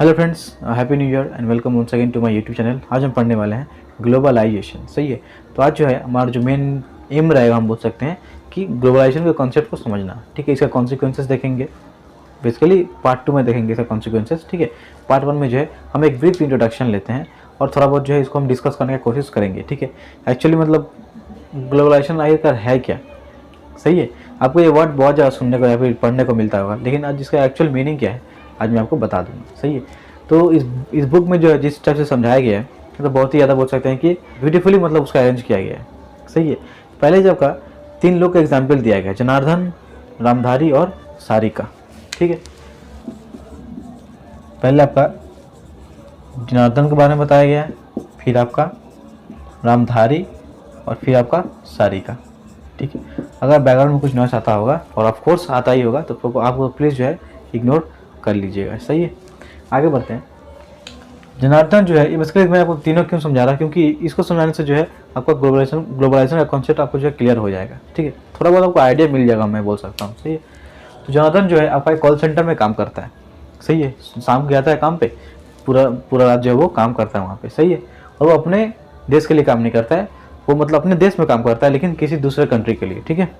Hello friends, happy new year and welcome once again to my YouTube channel. आज हम पढ़ने वाले हैं ग्लोबलाइजेशन। सही है। तो आज जो है हमारा जो मेन एम रहेगा, हम बोल सकते हैं कि ग्लोबलाइजेशन के कॉन्सेप्ट को समझना। ठीक है, इसका कॉन्सिक्वेंसेस देखेंगे। बेसिकली पार्ट 2 में देखेंगे इसका कॉन्सिक्वेंसेस। ठीक है, पार्ट 1 में जो है हम एक ब्रीफ इंट्रोडक्शन लेते हैं और थोड़ा बहुत जो है इसको हम डिस्कस करने की कोशिश करेंगे। ठीक है, एक्चुअली मतलब ग्लोबलाइजेशन आखिरकार है क्या। सही है, आपको ये वर्ड बहुत ज़्यादा सुनने को या फिर पढ़ने को मिलता होगा, लेकिन आज इसका एक्चुअल मीनिंग क्या है आज मैं आपको बता दूंगा। सही है। तो इस बुक में जो है जिस टाइप से समझाया गया है, मतलब बहुत ही ज़्यादा बोल सकते हैं कि ब्यूटीफुली मतलब उसका अरेंज किया गया है। सही है। पहले जब का 3 लोग का एग्जाम्पल दिया गया, जनार्दन, रामधारी और सारिका। ठीक है, पहले आपका जनार्दन के बारे में बताया गया है, फिर आपका रामधारी और फिर आपका सारिका। ठीक है, अगर बैकग्राउंड में कुछ नॉइस आता होगा, और ऑफ कोर्स आता ही होगा, तो आपको प्लीज़ जो है इग्नोर कर लीजिएगा। सही है, आगे बढ़ते हैं। जनार्दन जो है, ये बेसिकली मैं आपको तीनों क्यों समझा रहा, क्योंकि इसको समझाने से जो है आपका ग्लोबलाइजेशन का कॉन्सेप्ट आपको जो है क्लियर हो जाएगा। ठीक है, थोड़ा बहुत आपको आइडिया मिल जाएगा, मैं बोल सकता हूँ। सही है। तो जनार्दन जो है आपका एक कॉल सेंटर में काम करता है। सही है, शाम को जाता है काम पे, पूरा रात जो है वो काम करता है वहाँ पे। सही है, और वो अपने देश के लिए काम नहीं करता है, वो मतलब अपने देश में काम करता है लेकिन किसी दूसरे कंट्री के लिए। ठीक है,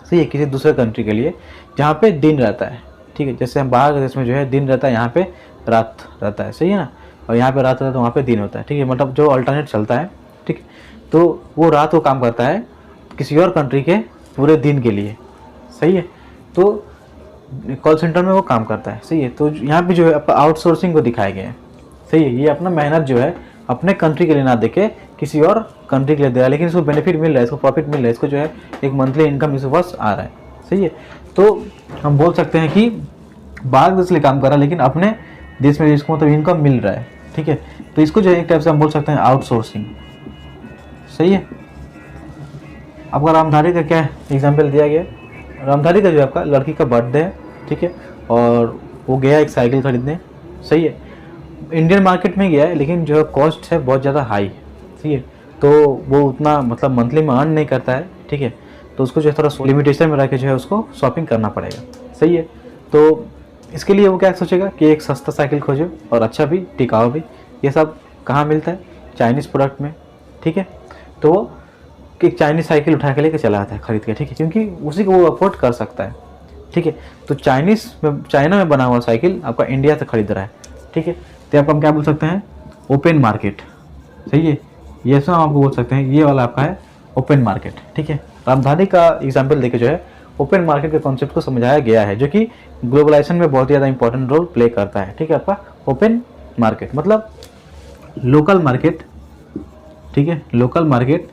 सही है, किसी दूसरे कंट्री के लिए जहाँ पे दिन रहता है। ठीक है, जैसे हम बाहर के देश में जो है दिन रहता है, यहाँ पे रात रहता है। सही है ना, और यहाँ पे रात रहता है तो वहाँ पे दिन होता है। ठीक है, मतलब जो अल्टरनेट चलता है। ठीक है, तो वो रात को काम करता है किसी और कंट्री के पूरे दिन के लिए। सही है, तो कॉल सेंटर में वो काम करता है। सही है, तो यहाँ पे जो है आपका आउटसोर्सिंग को दिखाया गया है। सही है, ये अपना मेहनत जो है अपने कंट्री के लिए ना देके किसी और कंट्री के लिए दे रहा है, लेकिन इसको बेनिफिट मिल रहा है, इसको प्रॉफिट मिल रहा है, इसको जो है एक मंथली इनकम इसके पास आ रहा है। सही है, तो हम बोल सकते हैं कि बाहर देश के लिए काम कर रहा है लेकिन अपने देश में इसको मतलब इनकम मिल रहा है। ठीक है, तो इसको जो है एक टाइप से हम बोल सकते हैं आउटसोर्सिंग। सही है। आपका रामधारी का क्या एग्जाम्पल दिया गया, रामधारी का जो है आपका लड़की का बर्थडे है। ठीक है, और वो गया एक साइकिल खरीदने। सही है, इंडियन मार्केट में गया है लेकिन जो कॉस्ट है बहुत ज़्यादा हाई है। ठीक है, तो वो उतना मतलब मंथली में अर्न नहीं करता है। ठीक है, तो उसको जो है थोड़ा लिमिटेशन में रह के जो है उसको शॉपिंग करना पड़ेगा। सही है, तो इसके लिए वो क्या सोचेगा कि एक सस्ता साइकिल खोजे और अच्छा भी, टिकाऊ भी। ये सब कहाँ मिलता है, चाइनीज़ प्रोडक्ट में। ठीक है, तो वो एक चाइनीज़ साइकिल उठा के लेके चला आता है खरीद के। ठीक है, क्योंकि उसी को वो अफोर्ड कर सकता है। ठीक है, तो चाइना में बना हुआ साइकिल आपका इंडिया से खरीद रहा है। ठीक है, तो आपको हम क्या बोल सकते हैं, ओपन मार्केट। सही है, ये सब हम आपको बोल सकते हैं, ये वाला आपका है ओपन मार्केट। ठीक है, रामधारी का एग्जाम्पल देके जो है ओपन मार्केट के कॉन्सेप्ट को समझाया गया है, जो कि ग्लोबलाइजेशन में बहुत ही ज़्यादा इंपॉर्टेंट रोल प्ले करता है। ठीक है, आपका ओपन मार्केट मतलब लोकल मार्केट। ठीक है, लोकल मार्केट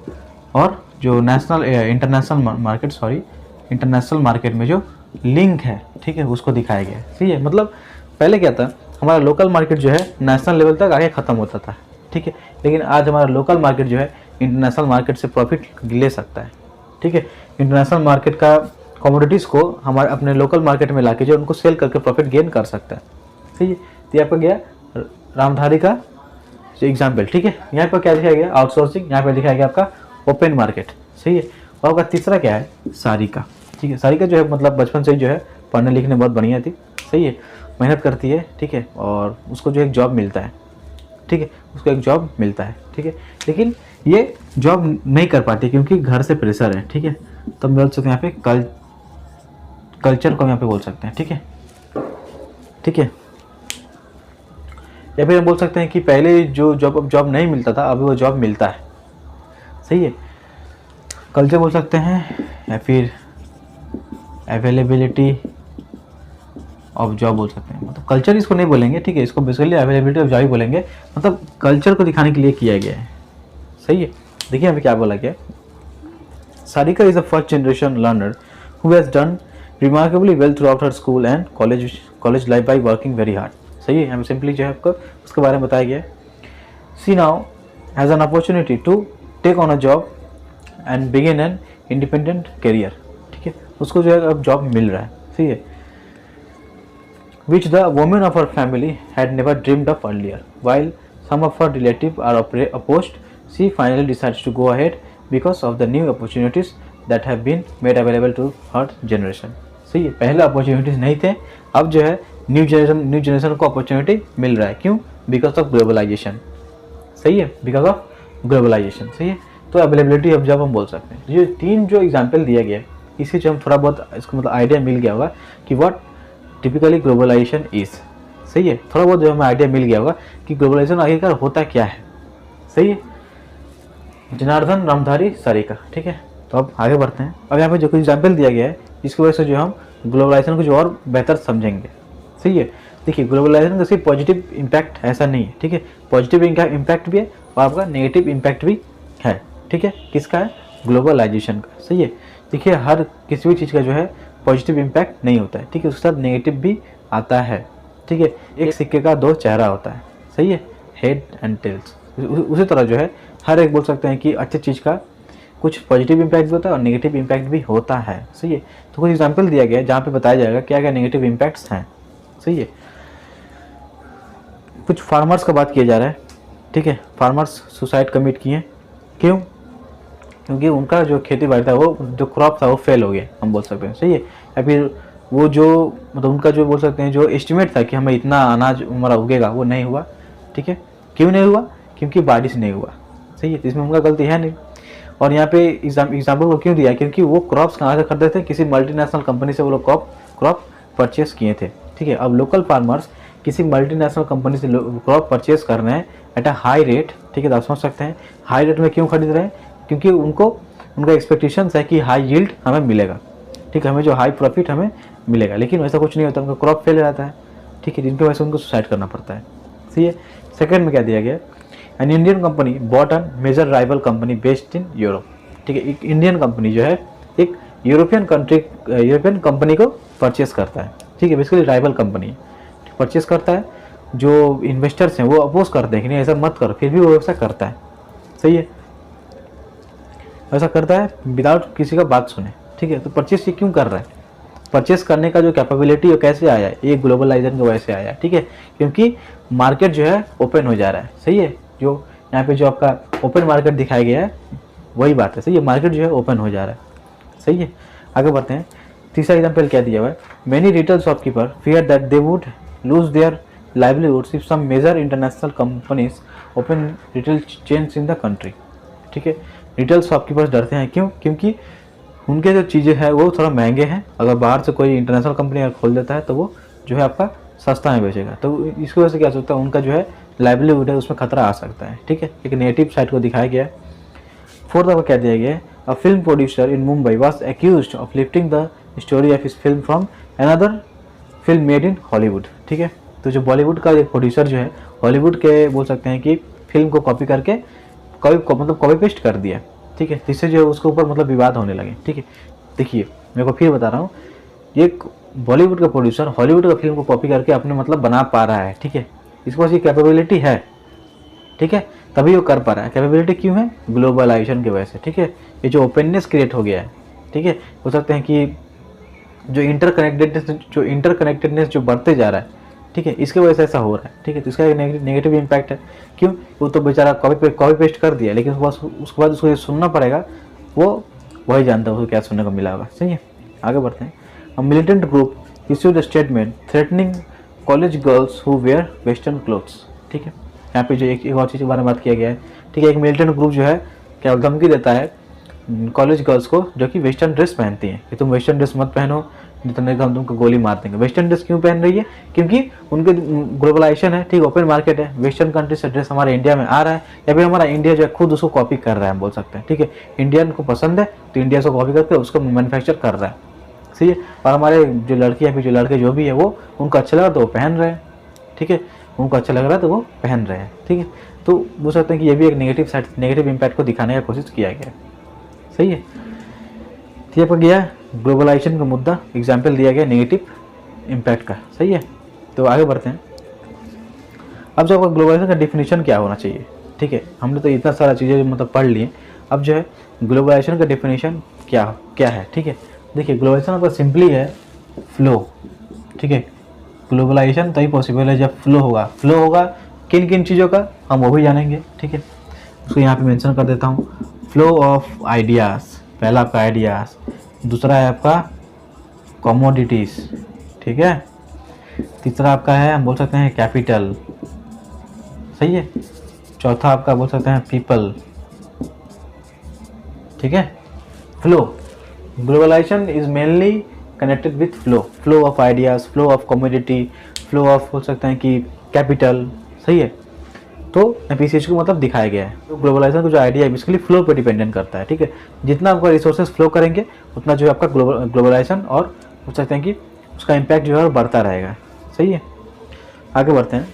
और जो इंटरनेशनल मार्केट में जो लिंक है, ठीक है, उसको दिखाया गया है। सही है, मतलब पहले क्या था, हमारा लोकल मार्केट जो है नेशनल लेवल तक आगे ख़त्म होता था। ठीक है, लेकिन आज हमारा लोकल मार्केट जो है इंटरनेशनल मार्केट से प्रॉफिट ले सकता है। ठीक है, इंटरनेशनल मार्केट का कमोडिटीज़ को हमारे अपने लोकल मार्केट में लाके जो उनको सेल करके प्रॉफिट गेन कर सकता है। ठीक है, तो यहाँ पर गया रामधारी का एग्जाम्पल। ठीक है, यहाँ पर क्या दिखाया गया, आउटसोर्सिंग। यहाँ पर दिखाया गया आपका ओपन मार्केट। सही है, और आपका तीसरा क्या है, सारिका। ठीक है, सारिका जो है मतलब बचपन से ही जो है पढ़ने लिखने बहुत बढ़िया थी। सही है, मेहनत करती है। ठीक है, और उसको जो एक जॉब मिलता है। ठीक है, उसको एक जॉब मिलता है। ठीक है, लेकिन ये जॉब नहीं कर पाती क्योंकि घर से प्रेशर है। ठीक है, तो हम बोल सकते हैं यहाँ पे कल्चर को यहाँ पे बोल सकते हैं। ठीक है, ठीक है, या फिर हम बोल सकते हैं कि पहले जो जॉब नहीं मिलता था अभी वो जॉब मिलता है। सही है, कल्चर बोल सकते हैं, या फिर अवेलेबिलिटी ऑफ जॉब बोल सकते हैं। मतलब कल्चर इसको नहीं बोलेंगे। ठीक है, इसको बेसिकली अवेलेबिलिटी ऑफ जॉब ही बोलेंगे, मतलब कल्चर को दिखाने के लिए किया गया है। सही है, देखिए यहाँ पे क्या बोला गया, Sarika is the first generation learner who has done remarkably well through out her school and college life by working very hard. सही है, हमें सिंपली जो है आपको उसके बारे में बताया गया है। She now has an opportunity to take on a job and begin an independent career. ठीक है, उसको जो है अब जॉब मिल रहा है। सही है, which the women of her family had never dreamed of earlier. While some of her relatives are opposed, she finally decides to go ahead because of the new opportunities that have been made available to her generation. सही है, पहले opportunities नहीं थे, अब जो है new generation को opportunity मिल रहा है। क्यों? Because of globalization. सही है, बिकॉज ऑफ ग्लोबलाइजेशन। सही है, तो अवेलेबिलिटी ऑफ जॉब हम बोल सकते हैं। ये 3 जो एग्जाम्पल दिया गया है इसी से हम थोड़ा बहुत इसको मतलब आइडिया मिल गया होगा कि व्हाट टिपिकली ग्लोबलाइजेशन इज। सही है, थोड़ा बहुत जो हमें आइडिया मिल गया होगा कि ग्लोबलाइजेशन आखिरकार होता क्या है। सही है, जनार्दन, रामधारी, सारिका। ठीक है, तो अब आगे बढ़ते हैं। अब यहाँ पे जो कुछ एग्जाम्पल दिया गया है इसकी वजह से जो हम ग्लोबलाइजेशन को जो और बेहतर समझेंगे। सही है, देखिए ग्लोबलाइजेशन का सिर्फ पॉजिटिव इम्पैक्ट ऐसा नहीं है। ठीक है, पॉजिटिव इम्पैक्ट भी है और आपका नेगेटिव इम्पैक्ट भी है। ठीक है, किसका है? ग्लोबलाइजेशन का। सही है, देखिए हर किसी भी चीज़ का जो है पॉजिटिव इम्पैक्ट नहीं होता है। ठीक है, उसके साथ नेगेटिव भी आता है। ठीक है, एक सिक्के का 2 चेहरा होता है। सही है, हेड एंड टेल्स। उसी तरह जो है हर एक बोल सकते हैं कि अच्छी चीज़ का कुछ पॉजिटिव इम्पैक्ट भी होता है और नेगेटिव इम्पैक्ट भी होता है। सही है, तो कुछ एग्जाम्पल दिया गया है जहाँ पे बताया जाएगा क्या क्या नेगेटिव इम्पैक्ट्स हैं। सही है, कुछ फार्मर्स का बात किया जा रहा है। ठीक है, फार्मर्स सुसाइड कमिट किए। क्यों? क्योंकि उनका जो खेती बाड़ी था वो जो क्रॉप था वो फेल हो गया, हम बोल सकते हैं। सही है, या फिर वो जो मतलब उनका जो बोल सकते हैं जो एस्टिमेट था कि हमें इतना अनाज हमारा उगेगा वो नहीं हुआ। ठीक है, क्यों नहीं हुआ? क्योंकि बारिश नहीं हुआ। सही है, तो इसमें उनका गलती है नहीं। और यहाँ पे एग्जाम्पल को क्यों दिया? क्योंकि वो क्रॉप्स कहाँ से खरीदे थे? किसी मल्टीनेशनल कंपनी से वो लोग क्रॉप परचेस किए थे। ठीक है, अब लोकल फार्मर्स किसी मल्टीनेशनल कंपनी से क्रॉप परचेस कर रहे हैं एट अ हाई रेट। ठीक है, तो आप समझ सकते हैं हाई रेट में क्यों खरीद रहे हैं? क्योंकि उनका एक्सपेक्टेशंस है कि हाई यील्ड हमें मिलेगा। ठीक है, हमें जो हाई प्रॉफिट हमें मिलेगा, लेकिन वैसा कुछ नहीं होता, उनका क्रॉप फेल रहता है। ठीक है, जिनकी वजह से उनको सुसाइड करना पड़ता है। सही है, सेकंड में क्या दिया गया? An Indian company bought an major rival company based in Europe. ठीक है, एक इंडियन कंपनी जो है एक यूरोपियन कंपनी को परचेस करता है। ठीक है, बेसिकली राइवल कंपनी परचेस करता है। जो इन्वेस्टर्स हैं वो अपोज करते हैं कि नहीं ऐसा मत करो, फिर भी वो ऐसा करता है। सही है, ऐसा करता है विदाउट किसी का बात सुने। ठीक है, तो परचेस ये क्यों कर रहा है? परचेस करने का जो कैपेबिलिटी है कैसे आया? ये ग्लोबलाइजेशन की वजह से आया। ठीक है, क्योंकि मार्केट जो है ओपन हो जा रहा है। सही है, जो यहाँ पे जो आपका ओपन मार्केट दिखाया गया है वही बात है। सही है, मार्केट जो है ओपन हो जा रहा है। सही है, आगे बढ़ते हैं। तीसरा एग्जाम्पल क्या दिया हुआ है? Many retail shopkeeper fear that they would lose their livelihoods if some major international companies open retail chains in the country। ठीक है, रिटेल शॉपकीपर्स डरते हैं। क्यों? क्योंकि उनके जो चीज़ें हैं वो थोड़ा महंगे हैं। अगर बाहर से कोई इंटरनेशनल कंपनी अगर खोल देता है तो वो जो है आपका सस्ता में बेचेगा, तो इसकी वजह से क्या हो सकता है? उनका जो है लाइवलीहुड है उसमें खतरा आ सकता है। ठीक है, एक नेगेटिव साइड को दिखाया गया है। फोर्थ आपको क्या दिया गया है? A film producer in Mumbai was accused of lifting the story of his film from another film made in Hollywood. ठीक है, तो जो बॉलीवुड का एक प्रोड्यूसर जो है हॉलीवुड के बोल सकते हैं कि फिल्म को कॉपी करके मतलब कॉपी पेस्ट कर दिया। ठीक है, जिससे जो है उसके ऊपर मतलब विवाद होने लगे। ठीक है, देखिए मेरे को फिर बता रहा हूँ, ये बॉलीवुड का प्रोड्यूसर हॉलीवुड का फिल्म को कॉपी करके अपने मतलब बना पा रहा है। ठीक है, इसके पास ये कैपेबिलिटी है। ठीक है, तभी वो कर पा रहा है। कैपेबिलिटी क्यों है? ग्लोबलाइजेशन की वजह से। ठीक है, ये जो ओपननेस क्रिएट हो गया है। ठीक है, हो सकते हैं कि जो इंटरकनेक्टेडनेस जो बढ़ते जा रहा है। ठीक है, इसकी वजह से ऐसा हो रहा है। ठीक है, तो इसका नेगेटिव इम्पैक्ट है। क्यों? वो तो बेचारा कॉपी पेस्ट कर दिया, लेकिन उसके बाद उसको ये सुनना पड़ेगा, वो वही जानता है उसको क्या सुनने को मिला होगा। सही है, आगे बढ़ते हैं। A militant group issued a statement threatening college girls who wear western clothes. ठीक है, यहाँ पे जो एक और चीज़ के बारे में बात किया गया है। ठीक है, एक मिलिटेंट ग्रुप जो है क्या धमकी देता है कॉलेज गर्ल्स को जो कि वेस्टर्न ड्रेस पहनती हैं कि तुम वेस्टर्न ड्रेस मत पहनो, जितने हम तुमको गोली मार देंगे। वेस्टर्न ड्रेस क्यों पहन रही है? क्योंकि उनके ग्लोबलाइजेशन है। ठीक, ओपन मार्केट है, वेस्टर्न कंट्री से ड्रेस हमारे इंडिया में आ रहा है, या फिर हमारा इंडिया जो है खुद उसको कॉपी कर रहा है, हम बोल सकते हैं। ठीक है, इंडियन को पसंद है तो इंडिया से कॉपी करके उसको मैन्युफैक्चर कर रहा है। सही है, और हमारे जो लड़की या फिर जो लड़के जो भी है वो उनको अच्छा लगा तो वो पहन रहे हैं। ठीक है, उनको अच्छा लग रहा है तो वो पहन रहे हैं। ठीक है, तो बोल सकते हैं कि ये भी एक नेगेटिव इम्पैक्ट को दिखाने का कोशिश किया गया। सही है, ये पर गया ग्लोबलाइजेशन का मुद्दा, एग्जाम्पल दिया गया नेगेटिव इम्पैक्ट का। सही है, तो आगे बढ़ते हैं। अब जो आपका ग्लोबलाइजेशन का डिफिनीशन क्या होना चाहिए? ठीक है, हमने तो इतना सारा चीज़ें मतलब पढ़ लिए। अब जो है ग्लोबलाइजेशन का डिफिनीशन क्या है? ठीक है, देखिए ग्लोबलाइजेशन आपका सिंपली है फ्लो। ठीक है, ग्लोबलाइजेशन तभी पॉसिबल है जब फ्लो होगा किन किन चीज़ों का हम वो भी जानेंगे। ठीक है, उसको यहाँ पे मेंशन कर देता हूँ। फ्लो ऑफ आइडियाज़, पहला आपका आइडियाज़, दूसरा है आपका कमोडिटीज़। ठीक है, तीसरा आपका है, हम बोल सकते हैं कैपिटल, सही है। चौथा आपका बोल सकते हैं पीपल, ठीक है। Flow, globalization is mainly connected with flow of ideas, flow of commodity, flow of बोल सकते हैं कि कैपिटल, सही है। तो एफिशिएंसी को मतलब दिखाया गया है। तो ग्लोबलाइजेशन का जो आइडिया है बेसिकली फ्लो पर डिपेंडेंट करता है, ठीक है। जितना आपका रिसोर्सेज फ्लो करेंगे उतना जो है आपका ग्लोबलाइजेशन और बोल सकते हैं कि उसका इम्पैक्ट जो है वो बढ़ता रहेगा, सही है। आगे बढ़ते हैं।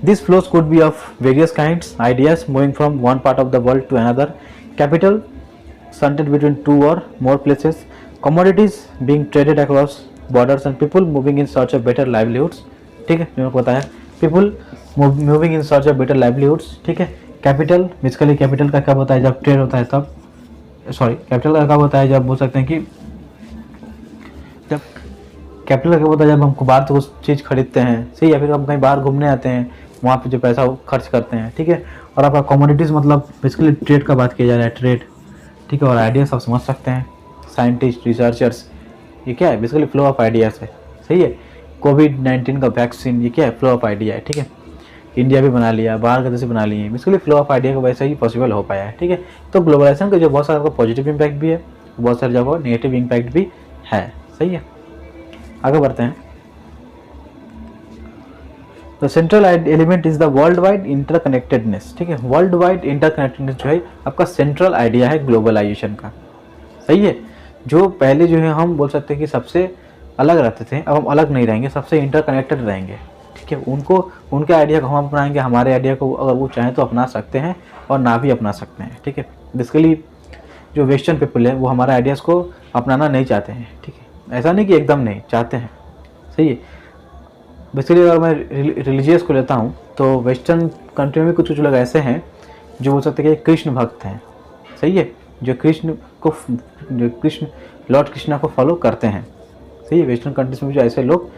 This flows could be of various kinds, ideas moving from one part of the world to another, capital stunted between two or more places, commodities being traded across borders and people moving in search of better livelihoods, ठीक है, जो पता है people moving in search of better livelihoods, ठीक है। Capital, basically capital का कब होता है, जब ट्रेड होता है तब, सॉरी कैपिटल का कब होता है, जब बोल सकते हैं कि जब कैपिटल का कब होता है, जब हमको बाहर से कुछ चीज़ खरीदते हैं, सही है, फिर हम कहीं बाहर घूमने आते हैं, वहाँ पे जो पैसा खर्च करते हैं, ठीक है। और आपका कमोडिटीज़ मतलब बेसिकली ट्रेड का बात किया जा रहा है, ट्रेड, ठीक है। और आइडियाज आप समझ सकते हैं, साइंटिस्ट, रिसर्चर्स, ये क्या है, बेसिकली फ्लो ऑफ आइडियाज है, सही है। कोविड-19 का वैक्सीन, ये क्या है, फ्लो ऑफ आइडिया है, ठीक है। इंडिया भी बना लिया, बाहर के देश बना लिए, बेसिकली फ्लो ऑफ आइडिया का वैसे ही पॉसिबल हो पाया है, ठीक है। तो ग्लोबलाइजेशन का जो बहुत सारा पॉजिटिव इम्पैक्ट भी है, बहुत सारी जगह नेगेटिव इम्पैक्ट भी है, सही है। आगे बढ़ते हैं। The central element is the world wide interconnectedness, ठीक है। वर्ल्ड वाइड इंटरकनेक्टेडनेस जो है आपका सेंट्रल आइडिया है ग्लोबलाइजेशन का, सही है। जो पहले जो है हम बोल सकते हैं कि सबसे अलग रहते थे, अब हम अलग नहीं रहेंगे, सबसे इंटरकनेक्टेड रहेंगे, ठीक है। उनको, उनके आइडिया को हम अपनाएंगे, हमारे आइडिया को अगर वो चाहें तो अपना सकते हैं और ना भी अपना सकते हैं, ठीक है। बेसिकली जो वेस्टर्न पीपल है वो हमारे आइडियाज़ को अपनाना नहीं चाहते हैं, ठीक है। ऐसा नहीं कि एकदम नहीं चाहते हैं, सही है। बेसिकली अगर मैं रिलीजियस को लेता हूँ तो वेस्टर्न कंट्री में कुछ लोग ऐसे हैं जो बोल सकते हैं कि कृष्ण भक्त हैं, सही है, जो कृष्ण लॉर्ड कृष्णा को फॉलो करते हैं, सही है। वेस्टर्न कंट्रीज में जो ऐसे लोग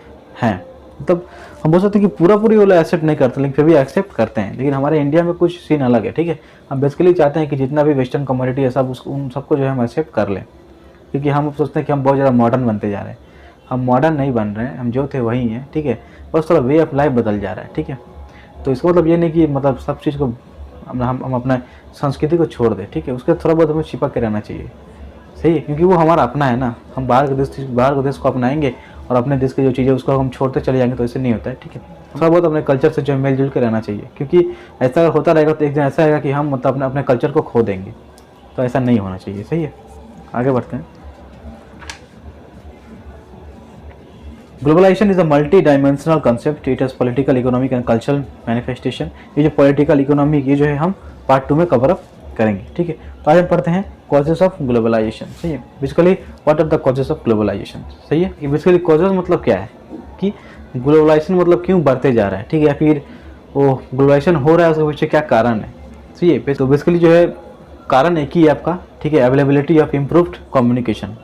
हैं, मतलब हम बोल सकते हैं कि पूरी वो लोग एक्सेप्ट नहीं करते, लेकिन फिर भी एक्सेप्ट करते हैं। लेकिन हमारे इंडिया में कुछ सीन अलग है, ठीक है। हम बेसिकली चाहते हैं कि जितना भी वेस्टर्न कम्युनिटी है सब उन सबको जो है हम एक्सेप्ट कर लें, क्योंकि हम सोचते हैं कि हम बहुत ज़्यादा मॉडर्न बनते जा रहे हैं। हम मॉडर्न नहीं बन रहे हैं, हम जो थे वही हैं, ठीक है। बस थोड़ा वे ऑफ लाइफ बदल जा रहा है, ठीक है। तो इसका मतलब ये नहीं कि मतलब सब चीज़ को हम अपना संस्कृति को छोड़ दें, ठीक है। उसके थोड़ा बहुत हमें चिपक के रहना चाहिए, सही है, क्योंकि वो हमारा अपना है ना। हम बाहर के देश को अपनाएंगे और अपने देश की जो चीज़ें उसको हम छोड़ते चले जाएंगे तो ऐसे नहीं होता है, ठीक है। थोड़ा बहुत अपने कल्चर से जो मिलजुल के रहना चाहिए, क्योंकि ऐसा अगर होता रहेगा तो एक दिन ऐसा आएगा कि हम मतलब अपने कल्चर को खो देंगे, तो ऐसा नहीं होना चाहिए, सही है। आगे बढ़ते हैं। Globalization is a multi dimensional concept, it has political, economic and cultural manifestation. ये जो पॉलिटिकल, इकोनॉमिक, ये जो है हम पार्ट 2 में कवर अप करेंगे, ठीक है। तो आज हम पढ़ते हैं कॉजेस ऑफ ग्लोबलाइजेशन, सही है। Basically what are the causes of globalization, सही है। कि बेसिकली कॉजेस मतलब क्या है, कि ग्लोबलाइजेशन मतलब क्यों बढ़ते जा रहा है, ठीक है, या फिर वो ग्लोबलाइजेशन हो रहा है उसके पीछे क्या कारण है, सही है। तो बेसिकली जो है कारण एक ही है आपका, ठीक है, अवेलेबिलिटी ऑफ इम्प्रूव्ड कम्युनिकेशन,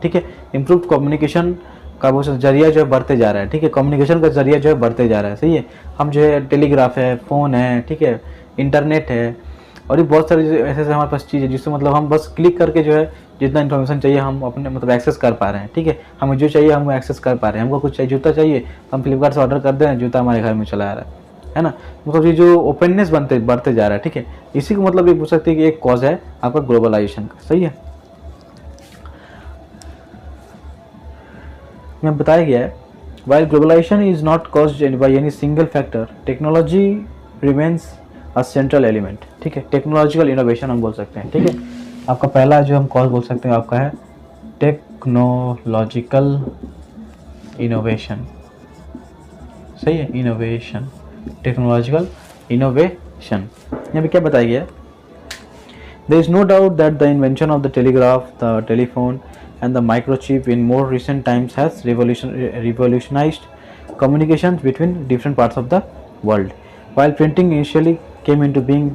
ठीक है। इम्प्रूव्ड कम्युनिकेशन का वो जरिया जो है बढ़ते जा रहा है, ठीक है। कम्युनिकेशन का जरिया जो है बढ़ते जा रहा है, सही है। हम जो है टेलीग्राफ है, फ़ोन है, ठीक है, इंटरनेट है, और ये बहुत सारी ऐसे हमारे पास चीज़ है जिससे मतलब हम बस क्लिक करके जो है जितना इन्फॉर्मेशन चाहिए हम अपने मतलब एक्सेस कर पा रहे हैं, ठीक है। हमें जो चाहिए हम एक्सेस कर पा रहे हैं। हमको कुछ चाहिए, जूता चाहिए तो हम फ्लिपकार्ट से ऑर्डर कर दे रहे हैं, जूता हमारे घर में चला आ रहा है ना। मतलब ये जो ओपननेस बढ़ते जा रहा है, ठीक है, इसी को मतलब ये पूछ सकते हैं कि एक कॉज है आपका ग्लोबलाइजेशन का, सही है। में बताया गया है, while globalization is not caused by any single factor, technology remains a central element, ठीक है। टेक्नोलॉजिकल इनोवेशन हम बोल सकते हैं, ठीक है। आपका पहला जो हम कॉज बोल सकते हैं आपका है टेक्नोलॉजिकल इनोवेशन, सही है, इनोवेशन, टेक्नोलॉजिकल इनोवेशन। यहाँ पे क्या बताया गया है, there is no doubt that the invention of the telegraph, the telephone and the microchip in more recent times has revolutionized communications between different parts of the world. While printing initially came into being,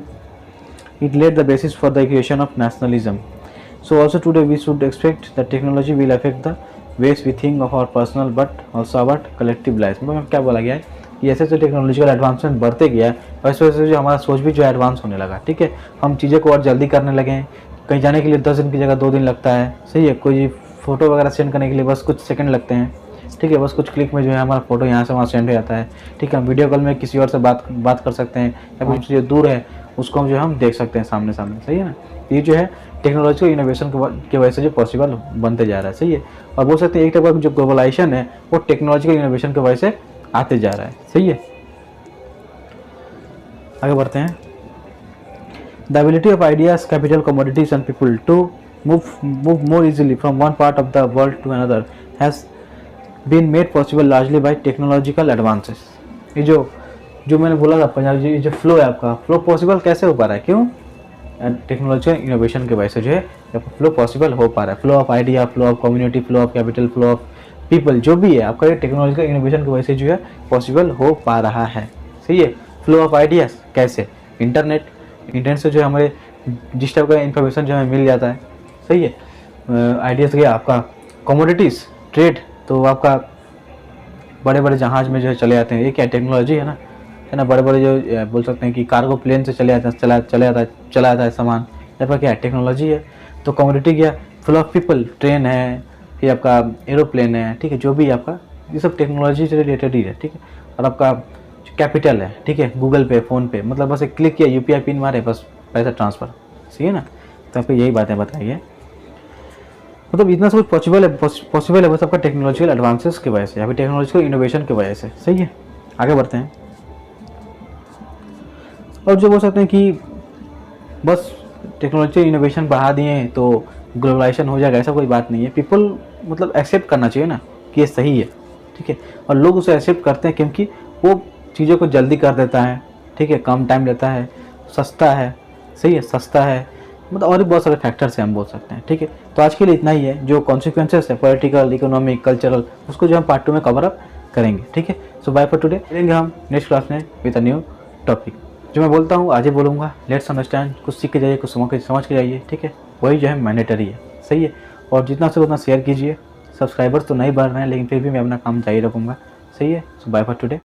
it laid the basis for the creation of nationalism. So also today we should expect that technology will affect the ways we think of our personal but also our collective lives. मतलब क्या बोला गया है कि ऐसे जो technological advancement बढ़ते गया है वैसे वैसे जो हमारा सोच भी जो एडवांस होने लगा, ठीक है। हम चीज़ें को और जल्दी करने लगे, कहीं जाने के लिए 10 दिन की जगह 2 दिन लगता है, सही है। कोई फ़ोटो वगैरह सेंड करने के लिए बस कुछ सेकंड लगते हैं, ठीक है, बस कुछ क्लिक में जो है हमारा फोटो यहाँ से वहाँ सेंड हो जाता है। ठीक है, हम वीडियो कॉल में किसी और से बात कर सकते हैं, या फिर जो दूर है उसको हम जो हम देख सकते हैं सामने सामने। सही है ना, ये जो है टेक्नोलॉजिकल इनोवेशन की वजह से जो पॉसिबल बनते जा रहा है। सही है, और बोल सकते हैं एक टाइप का जो ग्लोबलाइजेशन है वो टेक्नोलॉजिकल इनोवेशन की वजह से आते जा रहा है। सही है, आगे बढ़ते हैं। The ability of ideas, capital, commodities and people to move more easily from one part of the world to another has been made possible largely by technological advances. ये जो मैंने बोला था पंजाब जी, जो फ्लो है आपका, फ्लो पॉसिबल कैसे हो पा रहा है? क्यों? टेक्नोलॉजिकल इनोवेशन की वजह से जो है फ्लो पॉसिबल हो पा रहा है। Flow of idea, flow of community, flow of capital, flow of people, जो भी है आपका ये टेक्नोलॉजिकल इनोवेशन की वजह से जो है पॉसिबल हो पा रहा है। सही है, फ्लो ऑफ आइडियाज कैसे? इंटरनेट से जो है हमारे जिस टाइप का इन्फॉर्मेशन जो हमें मिल जाता है। सही है, आइडियाज़ गया आपका। कमोडिटीज़, ट्रेड, तो आपका बड़े बड़े जहाज़ में जो है चले जाते हैं, ये क्या टेक्नोलॉजी है ना, बड़े बड़े जो बोल सकते हैं कि कार्गो प्लेन से चला जाता है सामान, यहाँ पर क्या है? टेक्नोलॉजी है। तो कमोडिटी गया। फ्लो ऑफ पीपल, ट्रेन है, फिर आपका एरोप्लेन है, ठीक है, जो भी आपका ये सब टेक्नोलॉजी से रिलेटेड ही है। ठीक है, और आपका कैपिटल है, ठीक है, गूगल पे, फ़ोन पे, मतलब बस एक क्लिक किया, यूपीआई पिन मारे, बस पैसा ट्रांसफ़र। सही है ना, तो आपको यही बातें बताइए, मतलब इतना सब कुछ पॉसिबल है बस आपका टेक्नोलॉजिकल एडवांसेस की वजह से, या फिर टेक्नोलॉजिकल इनोवेशन की वजह से। सही है, आगे बढ़ते हैं। और जो बोल सकते हैं कि बस टेक्नोलॉजिकल इनोवेशन बढ़ा दिए तो ग्लोबलाइजेशन हो जाएगा, ऐसा कोई बात नहीं है। पीपल मतलब एक्सेप्ट करना चाहिए ना कि ये सही है। ठीक है, और लोग उसे एक्सेप्ट करते हैं क्योंकि वो चीज़ों को जल्दी कर देता है। ठीक है, कम टाइम लेता है, सस्ता है। सही है, सस्ता है, मतलब और भी बहुत सारे फैक्टर्स हैं हम बोल सकते हैं। ठीक है, तो आज के लिए इतना ही है। जो कॉन्सिक्वेंसेस है पॉलिटिकल, इकोनॉमिक, कल्चरल, उसको जो हम पार्ट 2 में कवर अप करेंगे। ठीक है, सो बाय फॉर टुडे। मिलेंगे हम नेक्स्ट क्लास में विद अ न्यू टॉपिक। जो मैं बोलता हूँ आज ही बोलूँगा, लेट्स अंडरस्टैंड, कुछ सीख के जाइए, कुछ समझ के जाइए। ठीक है, वही जो है मैंडेटरी है। सही है, और जितना से उतना शेयर कीजिए। सब्सक्राइबर्स तो नहीं बढ़ रहे हैं, लेकिन फिर भी मैं अपना काम जारी रखूँगा। सही है, सो बाय फॉर टुडे।